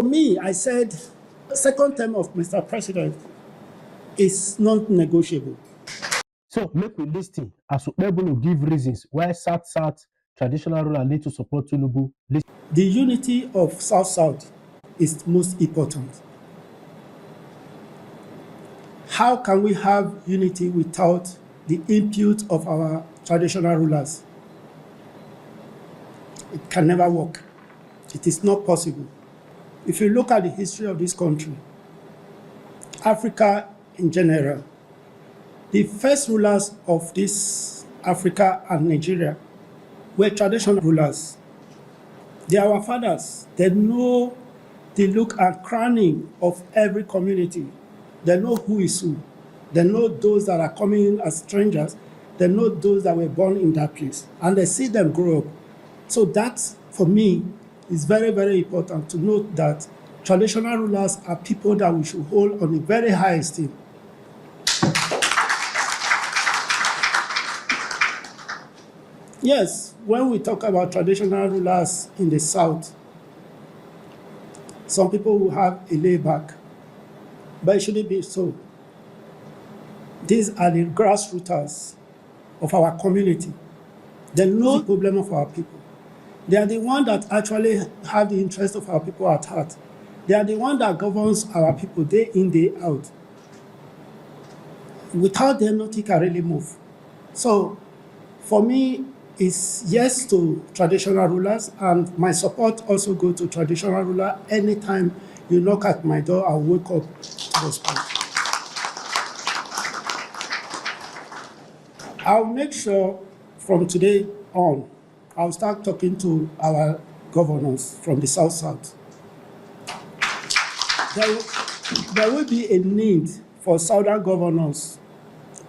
For me, I said, second term of Mr. President is not negotiable. So make we listen as Okpebholo give reasons why South traditional ruler need to support Tinubu. The unity of South is most important. How can we have unity without the input of our traditional rulers? It can never work. It is not possible. If you look at the history of this country, Africa in general, the first rulers of this Africa and Nigeria were traditional rulers. They are our fathers. They know the look and crowning of every community. They know who is who. They know those that are coming in as strangers. They know those that were born in that place. And they see them grow up. So that, for me, is very, very important to note that traditional rulers are people that we should hold on a very high esteem. Yes, when we talk about traditional rulers in the South, some people will have a layback, but it shouldn't be so. These are the grassroots of our community. They know the problem of our people. They are the ones that actually have the interest of our people at heart. They are the ones that governs our people day in, day out. Without them, nothing can really move. So, for me, it's yes to traditional rulers, and my support also goes to traditional ruler. Anytime you knock at my door, I'll wake up to respond. I'll make sure from today on, I'll start talking to our governors from the South. There will be a need for Southern governors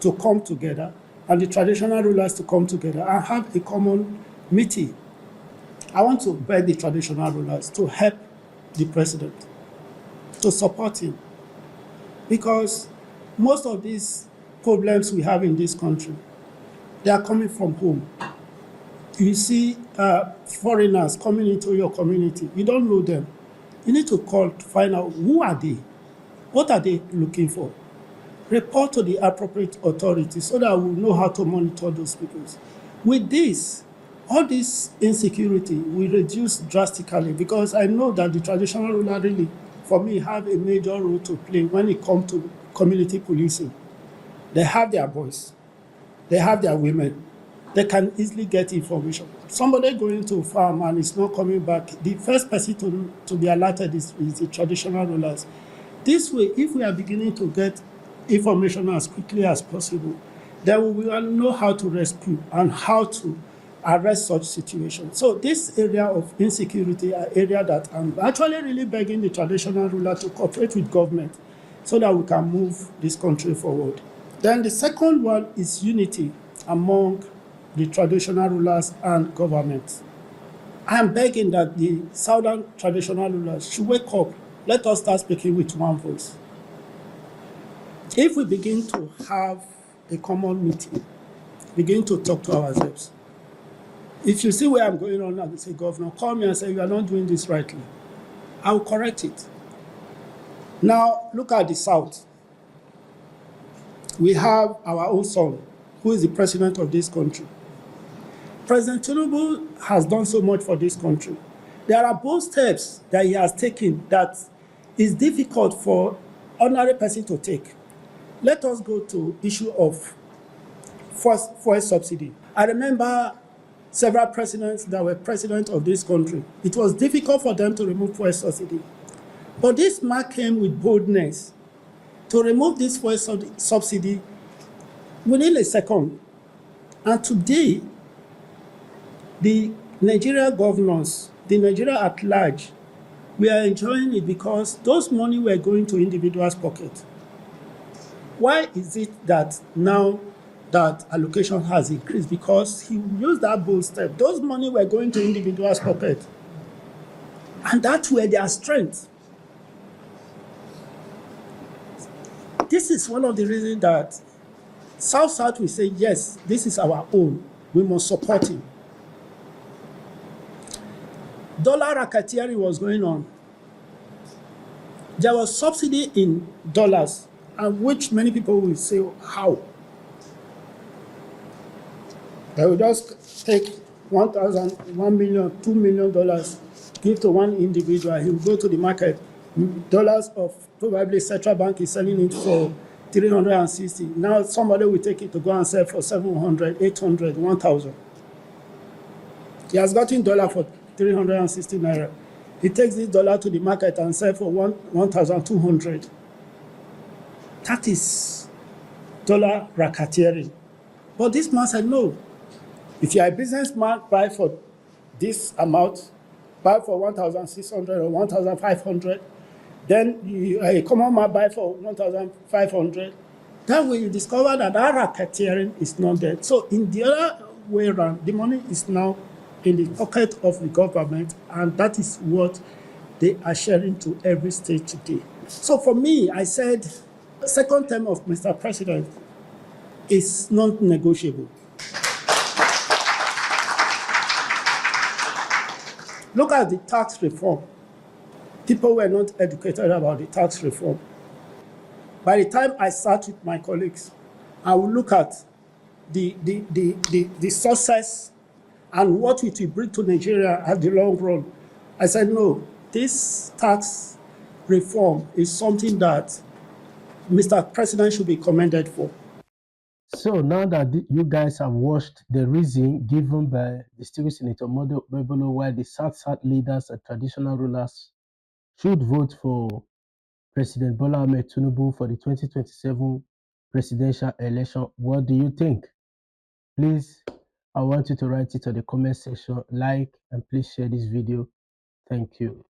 to come together and the traditional rulers to come together and have a common meeting. I want to beg the traditional rulers to help the president, to support him, because most of these problems we have in this country, they are coming from home. You see foreigners coming into your community. You don't know them. You need to call to find out who are they, what are they looking for. Report to the appropriate authorities so that we know how to monitor those people. With this, all this insecurity will reduce drastically, because I know that the traditional ruler really, for me, have a major role to play when it comes to community policing. They have their voice. They have their women. They can easily get information. Somebody going to a farm and is not coming back, the first person to be alerted is the traditional rulers. This way, if we are beginning to get information as quickly as possible, then we will know how to rescue and how to arrest such situations. So this area of insecurity, an area that I'm actually really begging the traditional ruler to cooperate with government so that we can move this country forward. Then the second one is unity among the traditional rulers and government. I am begging that the Southern traditional rulers should wake up. Let us start speaking with one voice. If we begin to have a common meeting, begin to talk to ourselves. If you see where I'm going on and say, Governor, call me and say, you are not doing this rightly, I will correct it. Now, look at the South. We have our own son, who is the president of this country. President Tinubu has done so much for this country. There are bold steps that he has taken that is difficult for ordinary person to take. Let us go to issue of fuel subsidy. I remember several presidents that were president of this country. It was difficult for them to remove fuel subsidy. But this man came with boldness to remove this fuel subsidy within a second. And today, the Nigeria governors, the Nigeria at large, we are enjoying it because those money were going to individuals' pocket. Why is it that now that allocation has increased? Because he used that bold step. Those money were going to individuals' pocket. And that's where their strength. This is one of the reasons that South will say, yes, this is our own. We must support him. Dollar racketeering was going on. There was subsidy in dollars, and which many people will say, how? They will just take 1,000, 1 million, $2 million, give to one individual. He will go to the market. Dollars of probably central bank is selling it for 360. Now somebody will take it to go and sell for 700, 800, 1,000. He has gotten dollar for 360 naira. He takes this dollar to the market and sell for 1,200. That is dollar racketeering. But this man said, no. If you are a businessman, buy for this amount, buy for 1,600 or 1,500. Then a common man buy for 1,500. Then we discover that racketeering is not there. So in the other way around, the money is now in the pocket of the government, and that is what they are sharing to every state today. So for me, I said, second term of Mr. President is not negotiable. Look at the tax reform. People were not educated about the tax reform. By the time I sat with my colleagues, I will look at the success and what it will bring to Nigeria at the long run. I said, no, this tax reform is something that Mr. President should be commended for. So now that you guys have watched the reason given by distinguished Senator Okpebholo why the South leaders and traditional rulers should vote for President Bola Ahmed Tinubu for the 2027 presidential election, what do you think? Please, I want you to write it on the comment section, like, and please share this video. Thank you.